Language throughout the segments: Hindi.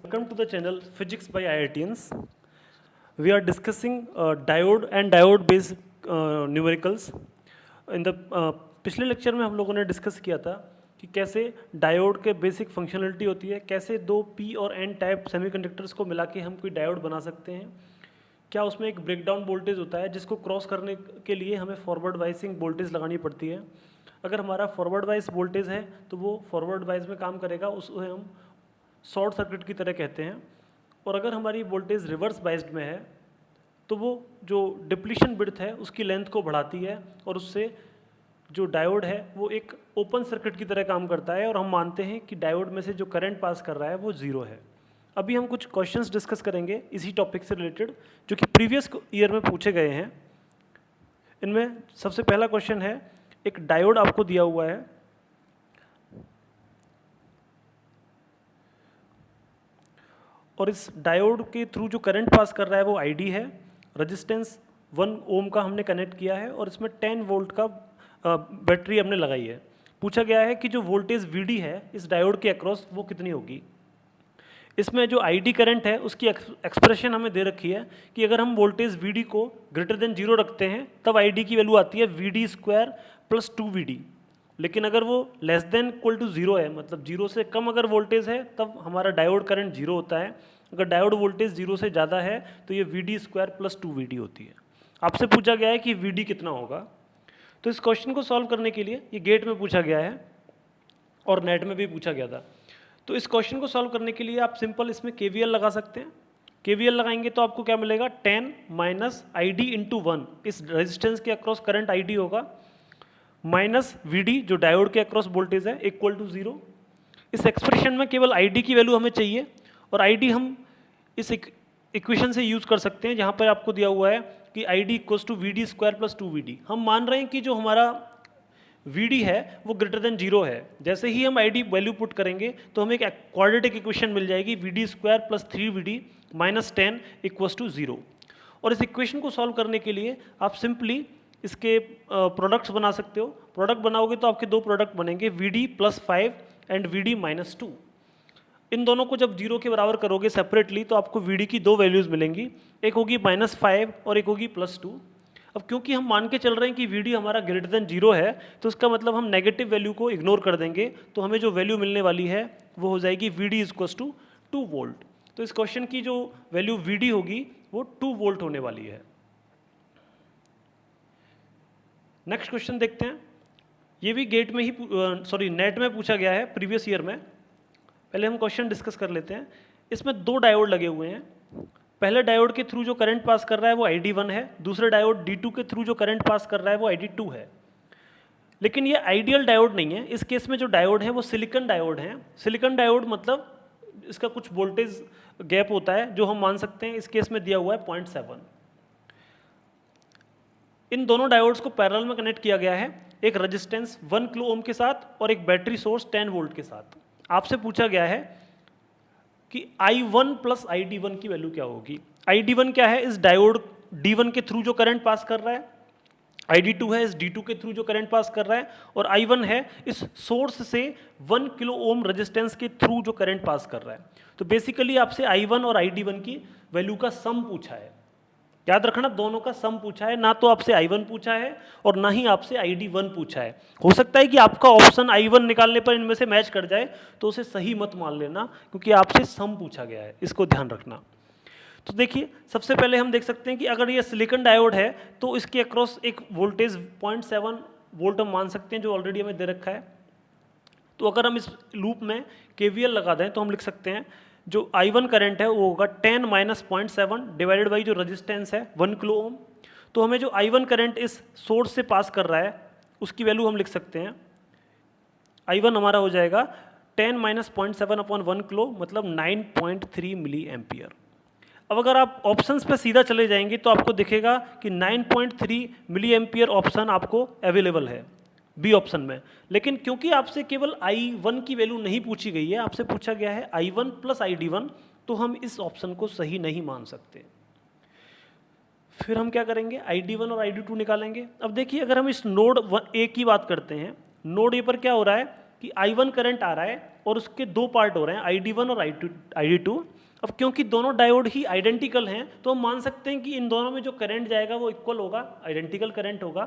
Welcome to the channel Physics by IITians. We are discussing diode and diode based numericals. In the पिछले लेक्चर में हम लोगों ने डिस्कस किया था कि कैसे डायोड के बेसिक फंक्शनलिटी होती है, कैसे दो पी और एन टाइप सेमीकंडक्टर्स को मिला के हम कोई डायोड बना सकते हैं, क्या उसमें एक ब्रेकडाउन वोल्टेज होता है जिसको क्रॉस करने के लिए हमें फॉरवर्ड वाइसिंग वोल्टेज लगानी पड़ती है। अगर हमारा फॉरवर्ड वाइज वोल्टेज है तो वो फॉरवर्ड वाइज में काम करेगा, उसे हम शॉर्ट सर्किट की तरह कहते हैं। और अगर हमारी वोल्टेज रिवर्स बाइज्ड में है तो वो जो डिप्लीशन विड्थ है उसकी लेंथ को बढ़ाती है और उससे जो डायोड है वो एक ओपन सर्किट की तरह काम करता है और हम मानते हैं कि डायोड में से जो करंट पास कर रहा है वो ज़ीरो है। अभी हम कुछ क्वेश्चंस डिस्कस करेंगे इसी टॉपिक से रिलेटेड जो कि प्रीवियस ईयर में पूछे गए हैं। इनमें सबसे पहला क्वेश्चन है, एक डायोड आपको दिया हुआ है और इस डायोड के थ्रू जो करंट पास कर रहा है वो आईडी है। रेजिस्टेंस 1 ओम का हमने कनेक्ट किया है और इसमें 10 वोल्ट का बैटरी हमने लगाई है। पूछा गया है कि जो वोल्टेज वीडी है इस डायोड के अक्रॉस वो कितनी होगी। इसमें जो आईडी करंट है उसकी एक्सप्रेशन हमें दे रखी है कि अगर हम वोल्टेज वीडी को ग्रेटर देन 0 रखते हैं तब आईडी की वैल्यू आती है वीडी स्क्वायर प्लस 2VD। लेकिन अगर वो लेस देन इक्वल टू 0 है, मतलब 0 से कम अगर वोल्टेज है तब हमारा डायोड करंट 0 होता है। अगर डायोड वोल्टेज 0 से ज़्यादा है तो ये VD स्क्वायर प्लस 2VD होती है। आपसे पूछा गया है कि VD कितना होगा। तो इस क्वेश्चन को सॉल्व करने के लिए ये गेट में पूछा गया है और नेट में भी पूछा गया था। तो इस क्वेश्चन को सॉल्व करने के लिए आप सिंपल इसमें KVL लगा सकते हैं। KVL लगाएंगे तो आपको क्या मिलेगा, 10 माइनस ID इंटू 1, इस रेजिस्टेंस के अक्रॉस करंट ID होगा, माइनस VD जो डायोड के अक्रॉस वोल्टेज है इक्वल टू 0। इस एक्सप्रेशन में केवल ID की वैल्यू हमें चाहिए और ID हम इस इक्वेशन से यूज़ कर सकते हैं जहाँ पर आपको दिया हुआ है कि ID equals to VD square plus 2VD। हम मान रहे हैं कि जो हमारा VD है वो ग्रेटर देन 0 है। जैसे ही हम ID वैल्यू पुट करेंगे तो हमें एक क्वाड्रेटिक इक्वेशन मिल जाएगी, VD square plus 3VD minus 10 equals to 0। और इस इक्वेशन को सॉल्व करने के लिए आप सिंपली इसके प्रोडक्ट्स बना सकते हो। प्रोडक्ट बनाओगे तो आपके दो प्रोडक्ट बनेंगे, VD plus 5 and VD minus 2। इन दोनों को जब 0 के बराबर करोगे सेपरेटली तो आपको VD की दो वैल्यूज़ मिलेंगी, एक होगी -5 और एक होगी +2। अब क्योंकि हम मान के चल रहे हैं कि VD हमारा ग्रेटर देन 0 है तो उसका मतलब हम नेगेटिव वैल्यू को इग्नोर कर देंगे, तो हमें जो वैल्यू मिलने वाली है वो हो जाएगी VD इक्वल्स टू 2 वोल्ट। तो इस क्वेश्चन की जो वैल्यू VD होगी वो 2 वोल्ट होने वाली है। नेक्स्ट क्वेश्चन देखते हैं। ये भी गेट में ही नेट में पूछा गया है प्रीवियस ईयर में। पहले हम क्वेश्चन डिस्कस कर लेते हैं। इसमें दो डायोड लगे हुए हैं। पहले डायोड के थ्रू जो करंट पास कर रहा है वो ID1 है, दूसरे डायोड D2 के थ्रू जो करंट पास कर रहा है वो ID2 है। लेकिन ये आइडियल डायोड नहीं है। इस केस में जो डायोड है वो सिलिकॉन डायोड है। सिलिकॉन डायोड मतलब इसका कुछ वोल्टेज गैप होता है जो हम मान सकते हैं, इस केस में दिया हुआ है 0.7। इन दोनों डायोड्स को पैरेलल में कनेक्ट किया गया है, एक रेजिस्टेंस 1 किलो ओम के साथ और एक बैटरी सोर्स 10 वोल्ट के साथ। आपसे पूछा गया है कि I1 प्लस ID1 की वैल्यू क्या होगी। ID1 क्या है, इस डायोड D1 के थ्रू जो करंट पास कर रहा है, ID2 है इस D2 के थ्रू जो करंट पास कर रहा है, और I1 है इस सोर्स से 1 किलो ओम रेजिस्टेंस के थ्रू जो करंट पास कर रहा है। तो बेसिकली आपसे I1 और ID1 की वैल्यू का सम पूछा है। याद रखना, दोनों का सम पूछा है, ना तो आपसे I1 पूछा है और ना ही आपसे ID1 पूछा है। हो सकता है कि आपका ऑप्शन I1 निकालने पर इनमें से मैच कर जाए तो उसे सही मत मान लेना, क्योंकि आपसे सम पूछा गया है, इसको ध्यान रखना। तो देखिए, सबसे पहले हम देख सकते हैं कि अगर ये सिलिकॉन डायोड है तो इसके अक्रॉस एक वोल्टेज 0.7 वोल्ट हम मान सकते हैं जो ऑलरेडी हमें दे रखा है। तो अगर हम इस लूप में KVL लगा दें तो हम लिख सकते हैं जो I1 करंट है वो होगा 10 माइनस 0.7 डिवाइडेड बाई जो रेजिस्टेंस है 1 किलो ओम। तो हमें जो I1 करंट इस सोर्स से पास कर रहा है उसकी वैल्यू हम लिख सकते हैं, I1 हमारा हो जाएगा 10 माइनस 0.7 अपॉन 1 किलो, मतलब 9.3 मिली एम्पियर। अब अगर आप ऑप्शंस पे सीधा चले जाएंगे तो आपको दिखेगा कि 9.3 मिली एम्पियर ऑप्शन आपको अवेलेबल है बी ऑप्शन में। लेकिन क्योंकि आपसे केवल I1 की वैल्यू नहीं पूछी गई है, आपसे पूछा गया है I1 प्लस ID1, तो हम इस ऑप्शन को सही नहीं मान सकते। फिर हम क्या करेंगे, ID1 और ID2 निकालेंगे। अब देखिए, अगर हम इस नोड A की बात करते हैं, नोड A पर क्या हो रहा है कि I1 करंट आ रहा है और उसके दो पार्ट हो रहे हैं, ID1 और ID2। अब क्योंकि दोनों डायोड ही आइडेंटिकल हैं तो हम मान सकते हैं कि इन दोनों में जो करंट जाएगा वो इक्वल होगा, आइडेंटिकल करंट होगा।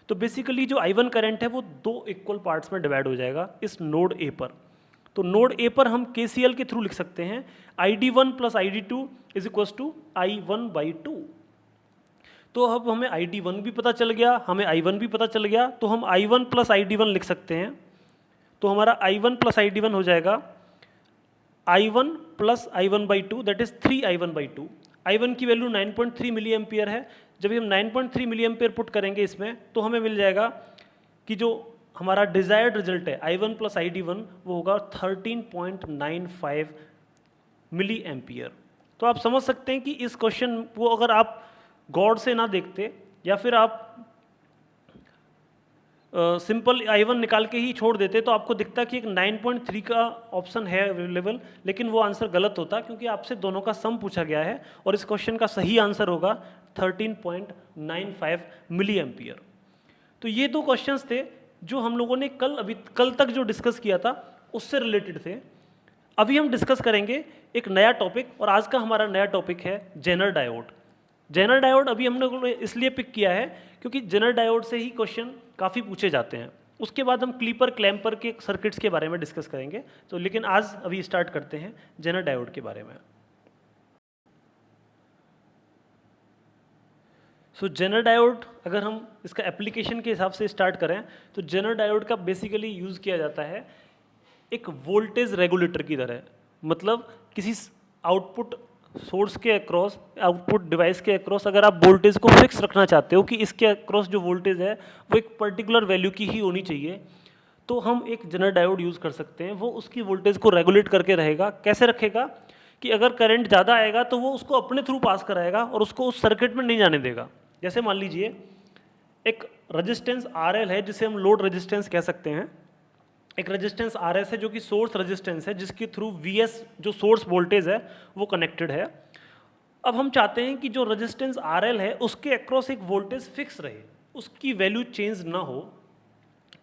तो बेसिकली जो I1 करंट है वो दो इक्वल पार्ट्स में डिवाइड हो जाएगा इस नोड ए पर। तो नोड ए पर हम KCL के थ्रू लिख सकते हैं ID1 plus ID2 is equal to I1/2। तो अब हमें ID1 भी पता चल गया, हमें I1 भी पता चल गया, तो हम I1 प्लस ID1 लिख सकते हैं। तो हमारा I1 प्लस ID1 हो जाएगा I1 plus I1/2 that is 3I1/2। I1 की वैल्यू 9.3 मिली एम्पियर है। जब हम 9.3 मिली एम्पियर पुट करेंगे इसमें तो हमें मिल जाएगा कि जो हमारा डिजायर्ड रिजल्ट है I1 प्लस ID1 वो होगा 13.95 मिली एम्पियर। तो आप समझ सकते हैं कि इस क्वेश्चन को अगर आप गौर से ना देखते या फिर आप सिंपल I1 निकाल के ही छोड़ देते तो आपको दिखता कि एक 9.3 का ऑप्शन है अवेलेबल, लेकिन वो आंसर गलत होता क्योंकि आपसे दोनों का सम पूछा गया है और इस क्वेश्चन का सही आंसर होगा 13.95 मिली एम्पियर। तो ये दो क्वेश्चंस थे जो हम लोगों ने कल तक जो डिस्कस किया था उससे रिलेटेड थे। अभी हम डिस्कस करेंगे एक नया टॉपिक, और आज का हमारा नया टॉपिक है जेनर डायोड। जेनर डायोड अभी हम लोगों ने इसलिए पिक किया है क्योंकि जेनर डायोड से ही क्वेश्चन काफ़ी पूछे जाते हैं। उसके बाद हम क्लीपर क्लैम्पर के सर्किट्स के बारे में डिस्कस करेंगे। तो लेकिन आज अभी स्टार्ट करते हैं जेनर डायोड के बारे में। सो जेनर डायोड अगर हम इसका एप्लीकेशन के हिसाब से स्टार्ट करें तो जेनर डायोड का बेसिकली यूज़ किया जाता है एक वोल्टेज रेगुलेटर की तरह। मतलब किसी आउटपुट सोर्स के अक्रॉस, आउटपुट डिवाइस के अक्रॉस अगर आप वोल्टेज को फिक्स रखना चाहते हो कि इसके अक्रॉस जो वोल्टेज है वो एक पर्टिकुलर वैल्यू की ही होनी चाहिए, तो हम एक जेनर डायोड यूज़ कर सकते हैं। वो उसकी वोल्टेज को रेगुलेट करके रहेगा। कैसे रखेगा कि अगर करंट ज़्यादा आएगा तो वो उसको अपने थ्रू पास कराएगा और उसको उस सर्किट में नहीं जाने देगा। जैसे मान लीजिए एक रेजिस्टेंस RL है जिसे हम लोड रेजिस्टेंस कह सकते हैं, एक रेजिस्टेंस RS है जो कि सोर्स रेजिस्टेंस है जिसके थ्रू VS जो सोर्स वोल्टेज है वो कनेक्टेड है। अब हम चाहते हैं कि जो रेजिस्टेंस RL है उसके अक्रॉस एक वोल्टेज फिक्स रहे, उसकी वैल्यू चेंज ना हो।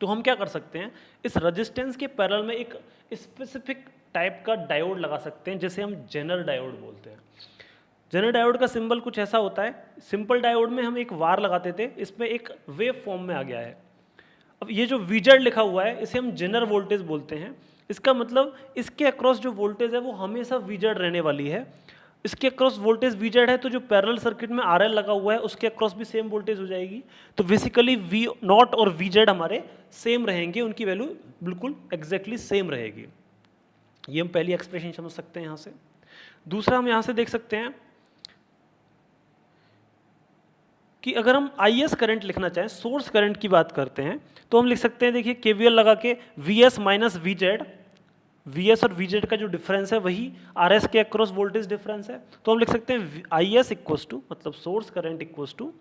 तो हम क्या कर सकते हैं, इस रेजिस्टेंस के पैरेलल में एक स्पेसिफिक टाइप का डायोड लगा सकते हैं जिसे हम जेनर डायोड बोलते हैं। जेनर डायोड का सिंबल कुछ ऐसा होता है। सिंपल डायोड में हम एक वार लगाते थे, इसमें एक वेव फॉर्म में आ गया है। अब ये जो VZ लिखा हुआ है इसे हम जेनर वोल्टेज बोलते हैं। इसका मतलब इसके अक्रॉस जो वोल्टेज है वो हमेशा VZ रहने वाली है। इसके अक्रॉस वोल्टेज VZ है तो जो पैरेलल सर्किट में RL लगा हुआ है उसके अक्रॉस भी सेम वोल्टेज हो जाएगी। तो बेसिकली V0 और VZ हमारे सेम रहेंगे, उनकी वैल्यू बिल्कुल एग्जैक्टली सेम रहेगी। ये हम पहली एक्सप्रेशन समझ सकते हैं यहाँ से। दूसरा हम यहाँ से देख सकते हैं कि अगर हम IS करंट लिखना चाहें, सोर्स करंट की बात करते हैं, तो हम लिख सकते हैं, देखिए KVL लगा के VS माइनस VZ, VS और VZ का जो डिफरेंस है वही RS के अक्रॉस वोल्टेज डिफरेंस है। तो हम लिख सकते हैं IS इक्वल्स टू, मतलब source current equals to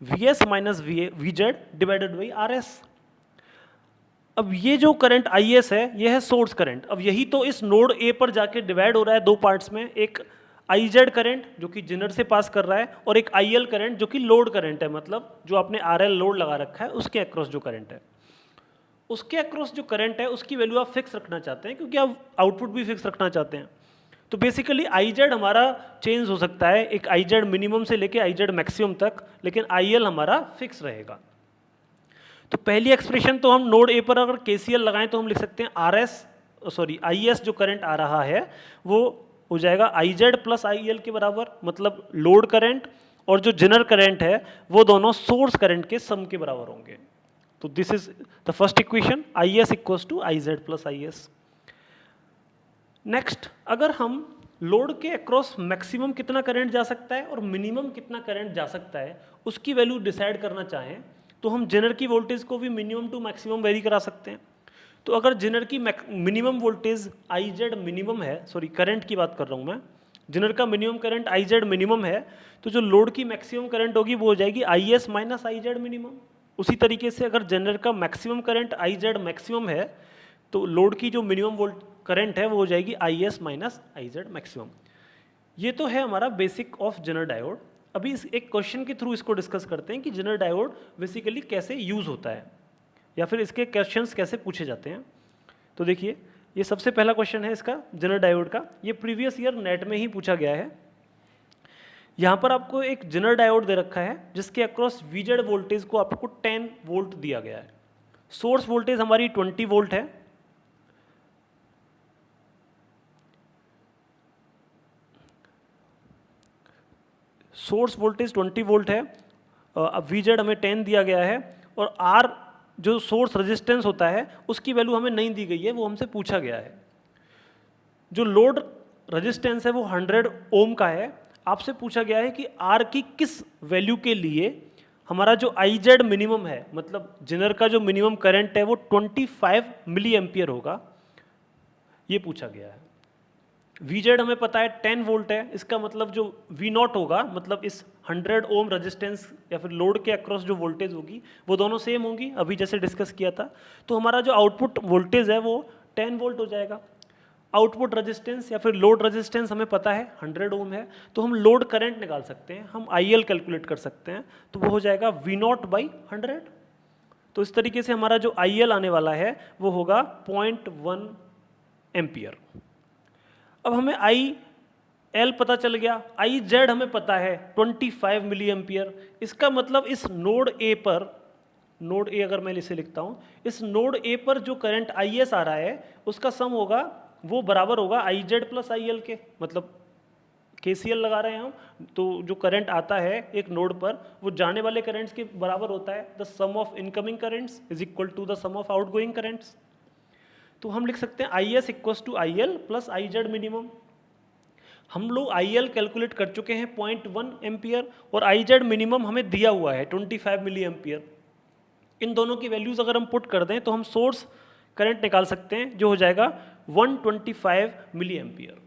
VS minus VZ divided by RS। अब ये जो करंट IS है ये है सोर्स करंट। अब यही तो इस नोड A पर जाके डिवाइड हो रहा है दो पार्ट्स में, एक IZ करंट जो कि जेनर से पास कर रहा है और एक IL करंट जो कि लोड करंट है, मतलब जो आपने RL लोड लगा रखा है उसके अक्रॉस जो करंट है, उसके अक्रॉस जो करंट है उसकी वैल्यू आप फिक्स रखना चाहते हैं क्योंकि आप आउटपुट भी फिक्स रखना चाहते हैं। तो बेसिकली IZ हमारा चेंज हो सकता है, एक IZ मिनिमम से लेके IZ मैक्सिमम तक, लेकिन IL हमारा फिक्स रहेगा। तो पहली एक्सप्रेशन तो हम नोड A पर अगर KCL लगाएं तो हम लिख सकते हैं IS जो करंट आ रहा है वो हो जाएगा IZ प्लस IL के बराबर, मतलब लोड करंट और जो जेनर करंट है वो दोनों सोर्स करंट के सम के बराबर होंगे। तो this is the first equation, IS equals to IZ plus IS। Next, अगर हम लोड के अक्रॉस मैक्सिमम कितना करंट जा सकता है और मिनिमम कितना करंट जा सकता है उसकी वैल्यू डिसाइड करना चाहें तो हम जेनर की वोल्टेज को भी मिनिमम टू मैक्सिमम वेरी करा सकते हैं। तो अगर जेनर की मिनिमम वोल्टेज IZ मिनिमम है, सॉरी करंट की बात कर रहा हूँ मैं, जेनर का मिनिमम करंट IZ मिनिमम है तो जो लोड की मैक्सिमम करंट होगी वो हो जाएगी IS माइनस IZ मिनिमम। उसी तरीके से अगर जेनर का मैक्सिमम करंट IZ मैक्सिमम है तो लोड की जो मिनिमम वोल्ट करंट है वो हो जाएगी IS माइनस IZ मैक्सिमम। ये तो है हमारा बेसिक ऑफ जेनर डायोड। अभी इस एक क्वेश्चन के थ्रू इसको डिस्कस करते हैं कि जेनर डायोड बेसिकली कैसे यूज होता है या फिर इसके क्वेश्चंस कैसे पूछे जाते हैं। तो देखिए, ये सबसे पहला क्वेश्चन है इसका जेनर डायोड का। ये प्रीवियस ईयर नेट में ही पूछा गया है। यहाँ पर आपको एक जेनर डायोड दे रखा है जिसके अक्रॉस वीजेड वोल्टेज को आपको 10 वोल्ट दिया गया है। सोर्स वोल्टेज हमारी 20 वोल्ट है। सोर्स वोल्टेज 20 वोल्ट है। अब वीजेड हमें 10 दिया गया है और आर जो सोर्स रेजिस्टेंस होता है उसकी वैल्यू हमें नहीं दी गई है, वो हमसे पूछा गया है। जो लोड रेजिस्टेंस है वो 100 ओम का है। आपसे पूछा गया है कि आर की किस वैल्यू के लिए हमारा जो आई जेड मिनिमम है, मतलब जेनर का जो मिनिमम करंट है वो 25 मिली एम्पियर होगा, ये पूछा गया है। वीजेड हमें पता है 10 वोल्ट है, इसका मतलब जो वी नॉट होगा, मतलब इस 100 ओम रेजिस्टेंस या फिर लोड के अक्रॉस जो वोल्टेज होगी वो दोनों सेम होंगी, अभी जैसे डिस्कस किया था। तो हमारा जो आउटपुट वोल्टेज है वो 10 वोल्ट हो जाएगा। आउटपुट रेजिस्टेंस या फिर लोड रेजिस्टेंस हमें पता है 100 ओम है, तो हम लोड करंट निकाल सकते हैं, हम IL कैलकुलेट कर सकते हैं, तो वो हो जाएगा V नॉट बाई 100। तो इस तरीके से हमारा जो IL आने वाला है वो होगा 0.1 एम्पियर। अब हमें IL पता चल गया, IZ हमें पता है 25 मिली एम्पियर। इसका मतलब इस नोड ए पर, नोड ए अगर मैं इसे लिखता हूँ, इस नोड ए पर जो करंट IS आ रहा है उसका सम होगा, वो बराबर होगा IZ प्लस IL के। मतलब KCL लगा रहे हैं हम, तो जो करंट आता है एक नोड पर वो जाने वाले करंट्स के बराबर होता है। The sum of incoming currents is equal to the sum of outgoing currents. तो हम लिख सकते हैं IS equal to IL plus IZ minimum. हम लोग IL कैलकुलेट कर चुके हैं 0.1 एम्पियर और IZ मिनिमम हमें दिया हुआ है 25 मिली एम्पियर। इन दोनों की वैल्यूज अगर हम पुट कर दें तो हम सोर्स करंट निकाल सकते हैं जो हो जाएगा 125 मिली एम्पियर।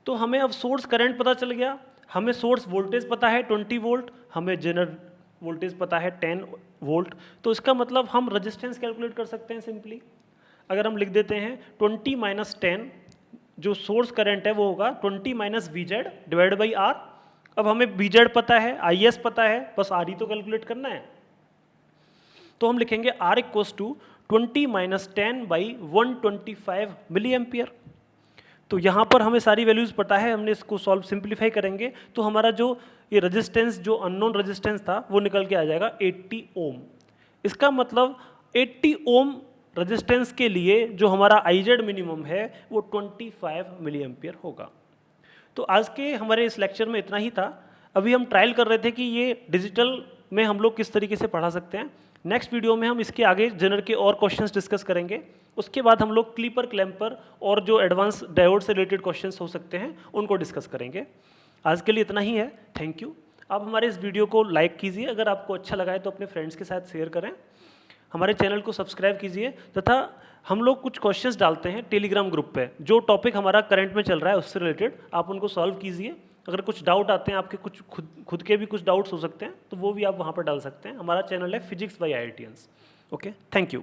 तो हमें अब सोर्स करंट पता चल गया, हमें सोर्स वोल्टेज पता है 20 वोल्ट, हमें जेनर वोल्टेज पता है 10 वोल्ट। तो इसका मतलब हम रेजिस्टेंस कैलकुलेट कर सकते हैं सिंपली। अगर हम लिख देते हैं 20 माइनस 10, जो सोर्स करंट है वो होगा 20 minus VZ divide by R. अब हमें वीजेड पता है, IS पता है, बस आर ही तो कैलकुलेट करना है। तो हम लिखेंगे R equals to 20 minus 10 by 125 milliampere. तो यहाँ पर हमें सारी वैल्यूज पता है, हमने इसको सॉल्व सिंप्लीफाई करेंगे तो हमारा जो ये रेजिस्टेंस, जो अननोन रेजिस्टेंस था वो निकल के आ जाएगा 80 ओम। इसका मतलब 80 ओम रेजिस्टेंस के लिए जो हमारा IZ मिनिमम है वो 25 मिली एम्पियर होगा। तो आज के हमारे इस लेक्चर में इतना ही था। अभी हम ट्रायल कर रहे थे कि ये डिजिटल में हम लोग किस तरीके से पढ़ा सकते हैं। नेक्स्ट वीडियो में हम इसके आगे जेनर के और क्वेश्चंस डिस्कस करेंगे। उसके बाद हम लोग क्लीपर, क्लैम्पर और जो एडवांस डायोड से रिलेटेड क्वेश्चंस हो सकते हैं उनको डिस्कस करेंगे। आज के लिए इतना ही है, थैंक यू। आप हमारे इस वीडियो को लाइक कीजिए, अगर आपको अच्छा लगा है तो अपने फ्रेंड्स के साथ शेयर करें। हमारे चैनल को सब्सक्राइब कीजिए तथा हम लोग कुछ क्वेश्चंस डालते हैं टेलीग्राम ग्रुप पे, जो टॉपिक हमारा करंट में चल रहा है उससे रिलेटेड आप उनको सॉल्व कीजिए। अगर कुछ डाउट आते हैं आपके, कुछ खुद के भी कुछ डाउट्स हो सकते हैं, तो वो भी आप वहाँ पर डाल सकते हैं। हमारा चैनल है physics bye IITians। Okay, thank you.